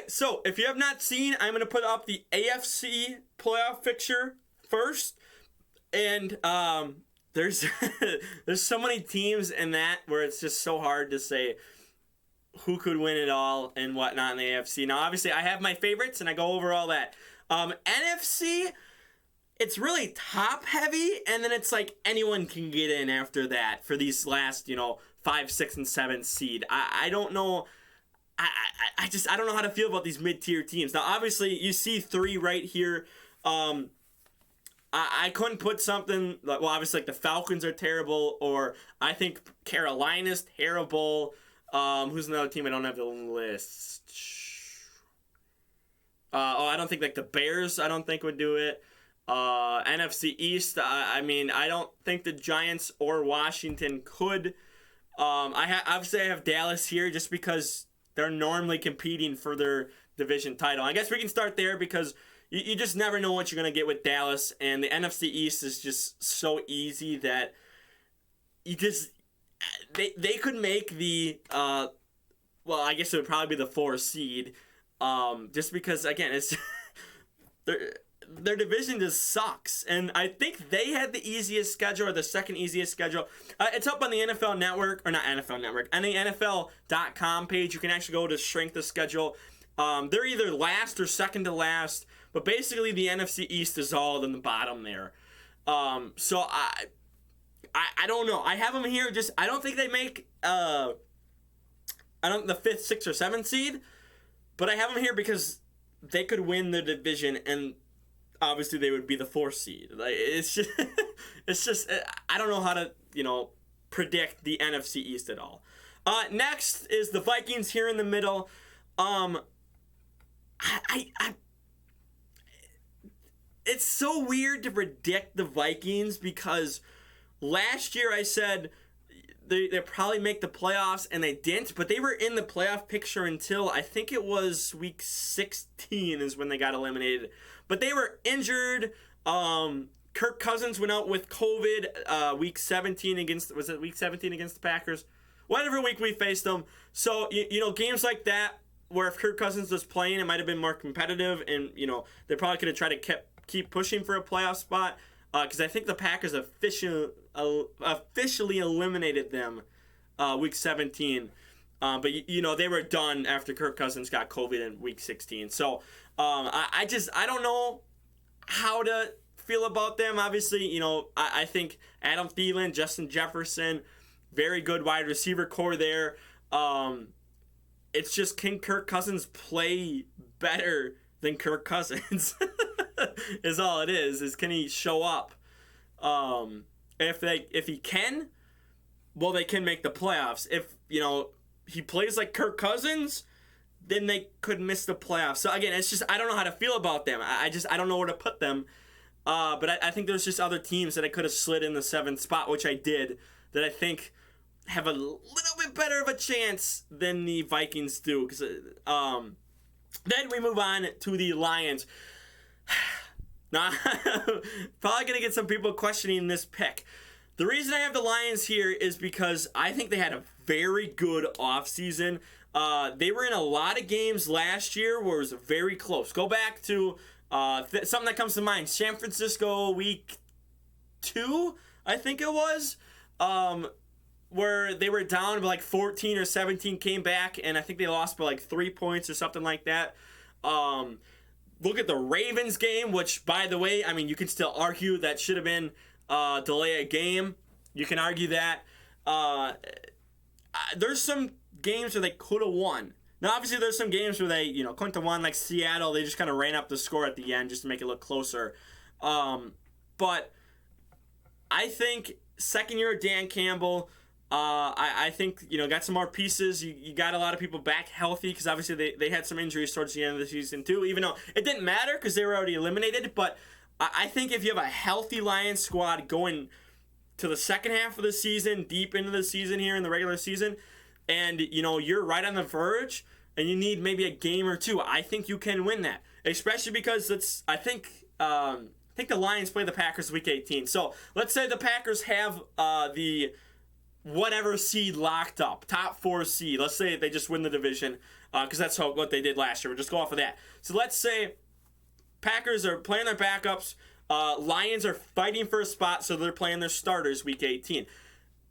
so if you have not seen, I'm going to put up the AFC playoff picture first. And there's there's so many teams in that where it's just so hard to say who could win it all and whatnot in the AFC. Now, obviously, I have my favorites, and I go over all that. NFC, it's really top-heavy, and then it's like anyone can get in after that for these last, 5, 6, and 7 seed. I don't know. I don't know how to feel about these mid-tier teams. Now, obviously, you see 3 right here. I couldn't put something like, well, obviously, like the Falcons are terrible, or I think Carolina's terrible. Who's another team I don't have the list? I don't think like the Bears, I don't think would do it. NFC East, I don't think the Giants or Washington could. Obviously I have Dallas here just because they're normally competing for their division title. I guess we can start there because you just never know what you're going to get with Dallas, and the NFC East is just so easy that you just... They could make the... I guess it would probably be the 4 seed, just because, again, it's... Their division just sucks, and I think they had the easiest schedule, or the second easiest schedule. It's up on the NFL Network, or not NFL Network, on the NFL.com page. You can actually go to strength of schedule. They're either last or second to last, but basically the NFC East is all in the bottom there. So I don't know. I have them here. Just I don't think they make the 5th, 6th, or 7th seed, but I have them here because they could win the division, and obviously they would be the 4th seed. Like it's just I don't know how to predict the NFC East at all. Next is the Vikings here in the middle. It's so weird to predict the Vikings because last year I said they'll probably make the playoffs, and they didn't, but they were in the playoff picture until I think it was week 16 is when they got eliminated. But they were injured. Kirk Cousins went out with COVID week 17 against the Packers? Whatever week we faced them. So, games like that where if Kirk Cousins was playing, it might have been more competitive, and, they probably could have tried to keep pushing for a playoff spot. Because I think the Packers officially eliminated them week 17. But, they were done after Kirk Cousins got COVID in week 16. So, I don't know how to feel about them. Obviously, I think Adam Thielen, Justin Jefferson, very good wide receiver core there. It's just, can Kirk Cousins play better than Kirk Cousins? Is all it is can he show up? If he can, well, they can make the playoffs. If he plays like Kirk Cousins, then they could miss the playoffs. So again, it's just I don't know how to feel about them. I don't know where to put them. But I think there's just other teams that I could have slid in the 7th spot, which I did, that I think have a little bit better of a chance than the Vikings do. Because then we move on to the Lions. Now, probably going to get some people questioning this pick. The reason I have the Lions here is because I think they had a very good offseason. They were in a lot of games last year where it was very close. Go back to something that comes to mind. San Francisco week 2, I think it was, where they were down by like 14 or 17, came back, and I think they lost by like 3 points or something like that. Look at the Ravens game, which, by the way, you can still argue that should have been delay a game. You can argue that. There's some games where they could have won. Now, obviously, there's some games where they, couldn't have won, like Seattle. They just kind of ran up the score at the end just to make it look closer. But I think second year of Dan Campbell, I think, got some more pieces. You got a lot of people back healthy because obviously they had some injuries towards the end of the season too, even though it didn't matter because they were already eliminated. But I think if you have a healthy Lions squad going to the second half of the season, deep into the season here in the regular season, and, you're right on the verge and you need maybe a game or two, I think you can win that. Especially because I think the Lions play the Packers week 18. So let's say the Packers have the whatever seed locked up, top 4 seed. Let's say they just win the division. because that's what they did last year. We'll just go off of that. So let's say Packers are playing their backups. Lions are fighting for a spot, so they're playing their starters week 18.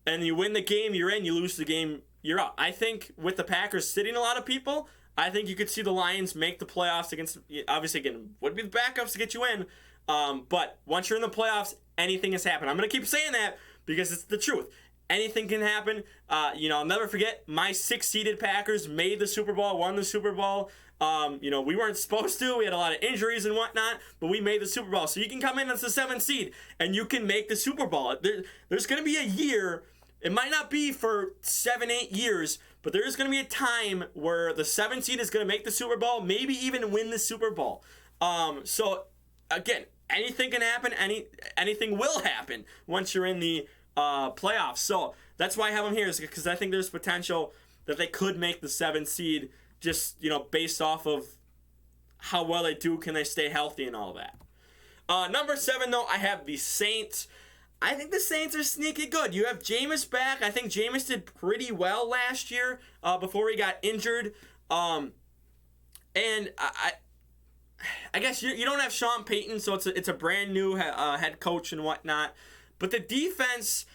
And you win the game, you're in. You lose the game, you're out. I think with the Packers sitting a lot of people, I think you could see the Lions make the playoffs against, obviously, again, would be the backups to get you in. But once you're in the playoffs, anything has happened. I'm going to keep saying that because it's the truth. Anything can happen. I'll never forget my 6-seeded Packers made the Super Bowl, won the Super Bowl. We weren't supposed to. We had a lot of injuries and whatnot, but we made the Super Bowl. So you can come in as the 7th seed, and you can make the Super Bowl. There's going to be a year. It might not be for 7-8 years, but there is going to be a time where the 7th seed is going to make the Super Bowl, maybe even win the Super Bowl. So, again, anything can happen. Anything will happen once you're in the playoffs. So that's why I have them here, is because I think there's potential that they could make the 7th seed just, based off of how well they do, can they stay healthy and all that. Number 7, though, I have the Saints. I think the Saints are sneaky good. You have Jameis back. I think Jameis did pretty well last year before he got injured. And I guess you don't have Sean Payton, so it's a brand new head coach and whatnot. But the defense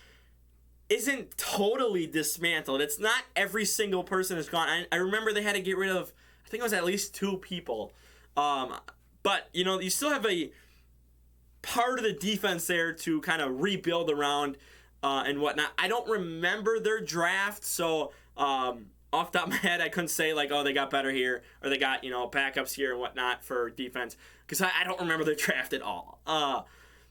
isn't totally dismantled. It's not every single person is gone. I remember they had to get rid of, I think it was at least 2 people. But, you still have a part of the defense there to kind of rebuild around and whatnot. I don't remember their draft, so off the top of my head, I couldn't say, they got better here, or they got, backups here and whatnot for defense, because I don't remember their draft at all.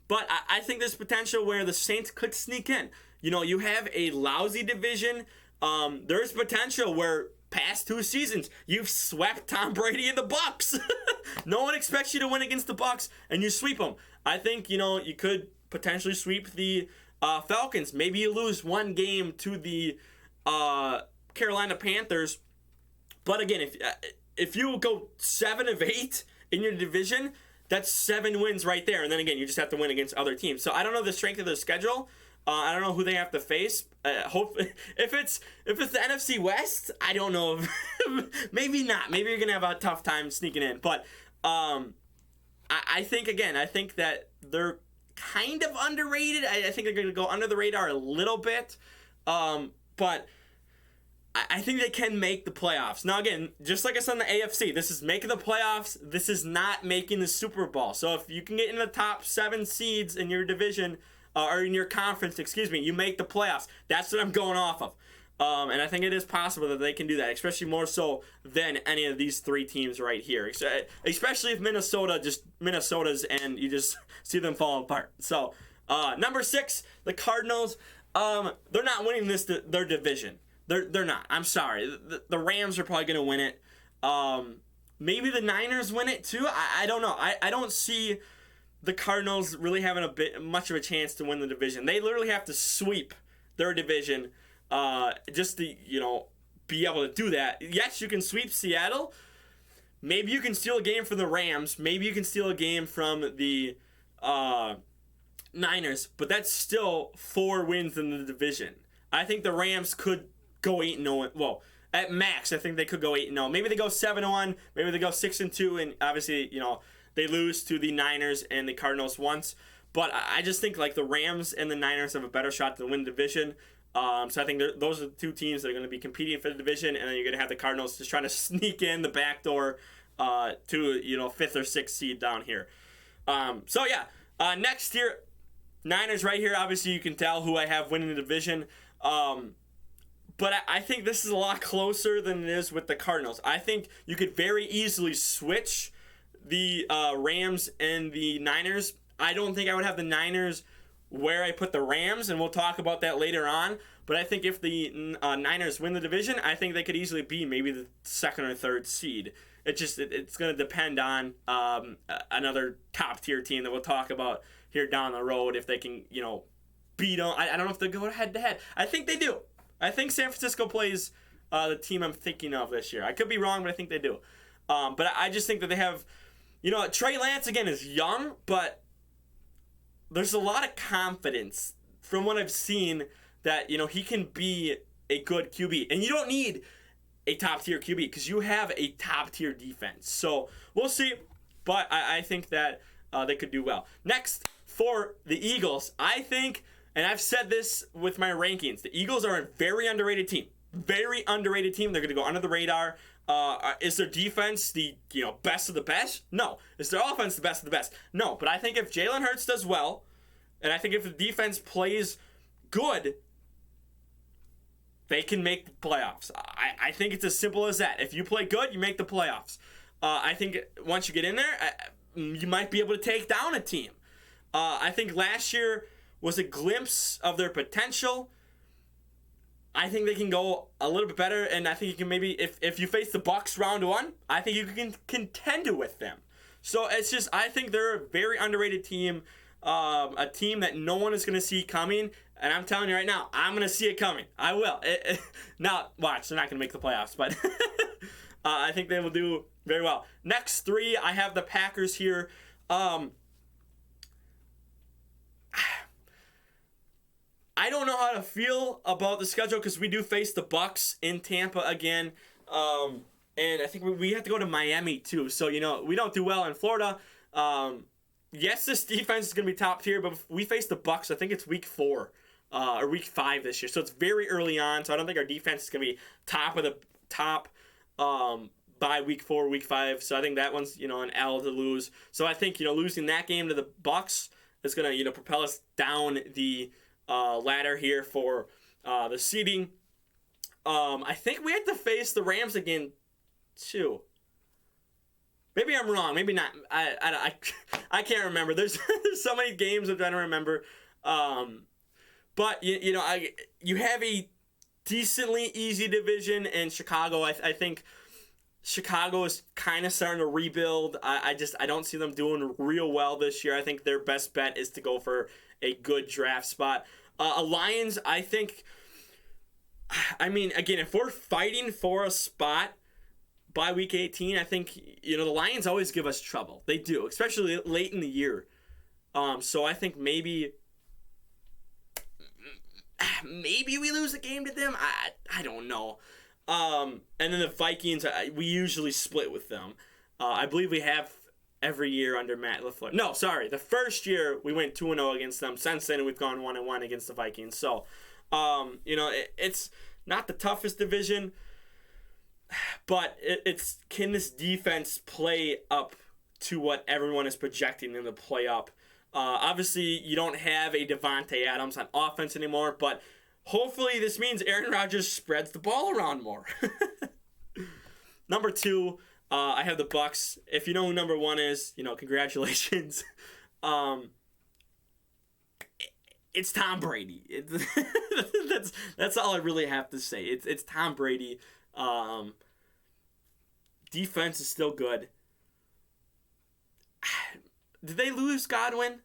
But I think there's potential where the Saints could sneak in. You have a lousy division. There's potential where past 2 seasons you've swept Tom Brady and the Bucs. No one expects you to win against the Bucs, and you sweep them. I think, you could potentially sweep the Falcons. Maybe you lose 1 game to the Carolina Panthers. But again, if you go 7 of 8 in your division, that's 7 wins right there. And then again, you just have to win against other teams. So I don't know the strength of their schedule. I don't know who they have to face. If it's the NFC West, I don't know. Maybe not. Maybe you're gonna have a tough time sneaking in. But I think that they're kind of underrated. I think they're gonna go under the radar a little bit. But I think they can make the playoffs. Now, again, just like I said in the AFC, this is making the playoffs. This is not making the Super Bowl. So if you can get in the top 7 seeds in your division, or in your conference, you make the playoffs. That's what I'm going off of. And I think it is possible that they can do that, especially more so than any of these 3 teams right here. Especially if Minnesota's and you just see them fall apart. So, number 6, the Cardinals. They're not winning their division. They're not. I'm sorry. The Rams are probably going to win it. Maybe the Niners win it too. I don't know. I don't see the Cardinals really having much of a chance to win the division. They literally have to sweep their division just to be able to do that. Yes, you can sweep Seattle. Maybe you can steal a game from the Rams. Maybe you can steal a game from the Niners. But that's still 4 wins in the division. I think the Rams could go 8-0. Well, at max, I think they could go 8-0. Maybe they go 7-1. Maybe they go 6-2. And obviously, they lose to the Niners and the Cardinals once. But I just think the Rams and the Niners have a better shot to win the division. So I think those are the 2 teams that are going to be competing for the division. And then you're going to have the Cardinals just trying to sneak in the back door to 5th or 6th seed down here. Next here, Niners right here. Obviously, you can tell who I have winning the division. But I think this is a lot closer than it is with the Cardinals. I think you could very easily switch the Rams and the Niners. I don't think I would have the Niners where I put the Rams, and we'll talk about that later on. But I think if the Niners win the division, I think they could easily be maybe the 2nd or 3rd seed. It's going to depend on another top-tier team that we'll talk about here down the road if they can, beat them. I don't know if they go head-to-head. I think they do. I think San Francisco plays the team I'm thinking of this year. I could be wrong, but I think they do. But I just think that they have, Trey Lance, again, is young, but there's a lot of confidence from what I've seen that, he can be a good QB. And you don't need a top tier QB because you have a top tier defense. So we'll see, but I think that they could do well. Next, for the Eagles, I think, and I've said this with my rankings, the Eagles are a very underrated team. Very underrated team. They're going to go under the radar. Is their defense the best of the best? No. Is their offense the best of the best? No. But I think if Jalen Hurts does well, and I think if the defense plays good, they can make the playoffs. I think it's as simple as that. If you play good, you make the playoffs. I think once you get in there, you might be able to take down a team. I think last year was a glimpse of their potential. I think they can go a little bit better, and I think you can maybe, if you face the Bucs round one, I think you can contend with them. So it's just, I think they're a very underrated team, a team that no one is going to see coming. And I'm telling you right now, I'm going to see it coming. I will. Now, watch, they're not going to make the playoffs, but I think they will do very well. Next three, I have the Packers here. I don't know how to feel about the schedule because we do face the Bucs in Tampa again. And I think we have to go to Miami too. So, we don't do well in Florida. Yes, this defense is going to be top tier, but if we face the Bucs, I think it's week 4. Or week 5 this year. So it's very early on. So I don't think our defense is going to be top of the top by week 4, week 5. So I think that one's, an L to lose. So I think, losing that game to the Bucs is going to, propel us down the ladder here for the seeding. I think we have to face the Rams again too. Maybe I'm wrong. Maybe not. I can't remember. There's so many games I'm trying to remember. But you have a decently easy division in Chicago. I think Chicago is kind of starting to rebuild. I don't see them doing real well this year. I think their best bet is to go for a good draft spot. Lions, I think. I mean, again, if we're fighting for a spot by week 18, I think the Lions always give us trouble. They do, especially late in the year. So I think maybe we lose a game to them. I don't know. And then the Vikings, we usually split with them. I believe we have every year under Matt LaFleur. No, sorry. The first year we went 2-0 against them. Since then we've gone 1-1 against the Vikings. So, it's not the toughest division, but it's can this defense play up to what everyone is projecting them to play up? Obviously, you don't have a Devontae Adams on offense anymore, but hopefully this means Aaron Rodgers spreads the ball around more. Number 2, I have the Bucs. If you know who number 1 is, congratulations. It's Tom Brady. That's all I really have to say. It's Tom Brady. Defense is still good. Did they lose Godwin?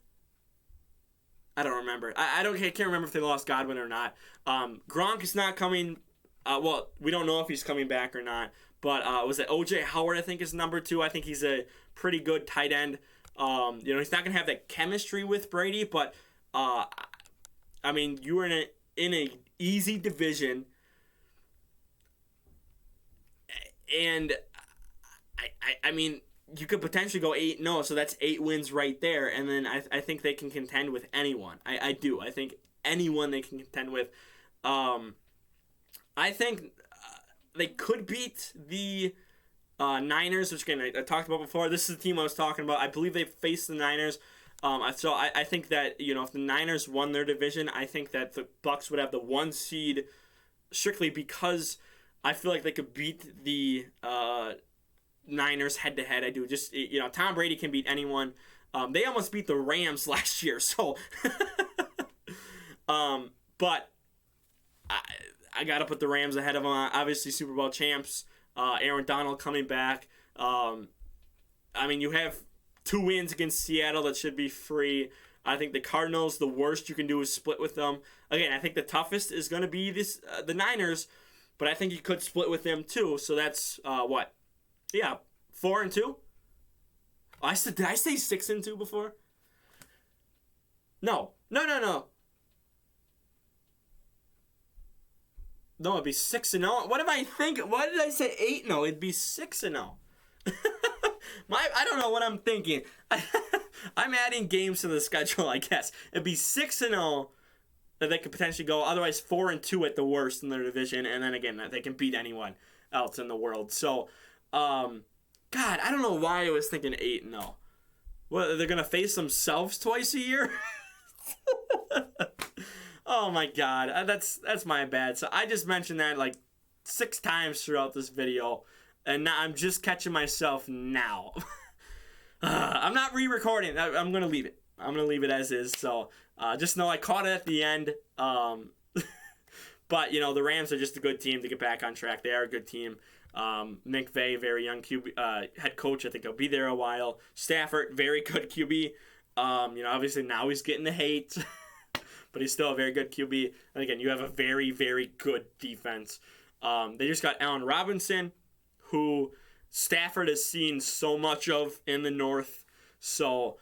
I don't remember. I can't remember if they lost Godwin or not. Gronk is not coming. Well, we don't know if he's coming back or not. But was it O.J. Howard? I think is number 2. I think he's a pretty good tight end. He's not gonna have that chemistry with Brady, but I mean, you were in a easy division, and I mean, you could potentially go 8-0, so that's 8 wins right there, and then I think they can contend with anyone. I do. I think anyone they can contend with. I think they could beat the Niners, which again I talked about before. This is the team I was talking about. I believe they faced the Niners. So I think that if the Niners won their division, I think that the Bucs would have the 1 seed strictly because I feel like they could beat the Niners head to head. I do. Just Tom Brady can beat anyone. They almost beat the Rams last year, so but I gotta put the Rams ahead of them. Obviously, Super Bowl champs. Aaron Donald coming back. I mean, you have 2 wins against Seattle that should be free. I think the Cardinals, the worst you can do is split with them. Again, I think the toughest is going to be the Niners, but I think you could split with them too. So that's what? Yeah, 4-2. Did I say 6-2 before? No. No, it'd be 6-0. What am I thinking? Why did I say 8-0? It'd be 6-0. I don't know what I'm thinking. I'm adding games to the schedule, I guess. It'd be 6-0 that they could potentially go. Otherwise, 4-2 at the worst in their division, and then again, they can beat anyone else in the world. So, God, I don't know why I was thinking 8-0. What, they're gonna face themselves twice a year? Oh my God, that's my bad. So I just mentioned that like 6 times throughout this video, and now I'm just catching myself now. I'm not re-recording. I'm gonna leave it. I'm gonna leave it as is. So just know I caught it at the end. But you know, the Rams are just a good team to get back on track. They are a good team. McVay, very young QB, head coach. I think he'll be there a while. Stafford, very good QB. You know, obviously now he's getting the hate. But he's still a very good QB. And again, you have a very, very good defense. They just got Allen Robinson, who Stafford has seen so much of in the North. So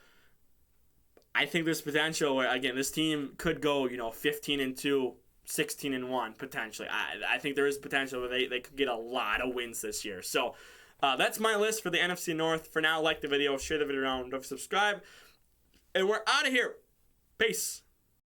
I think there's potential where, again, this team could go, 15-2, 16-1, potentially. I think there is potential where they could get a lot of wins this year. So that's my list for the NFC North. For now, like the video, share the video around, don't forget to subscribe. And we're out of here. Peace.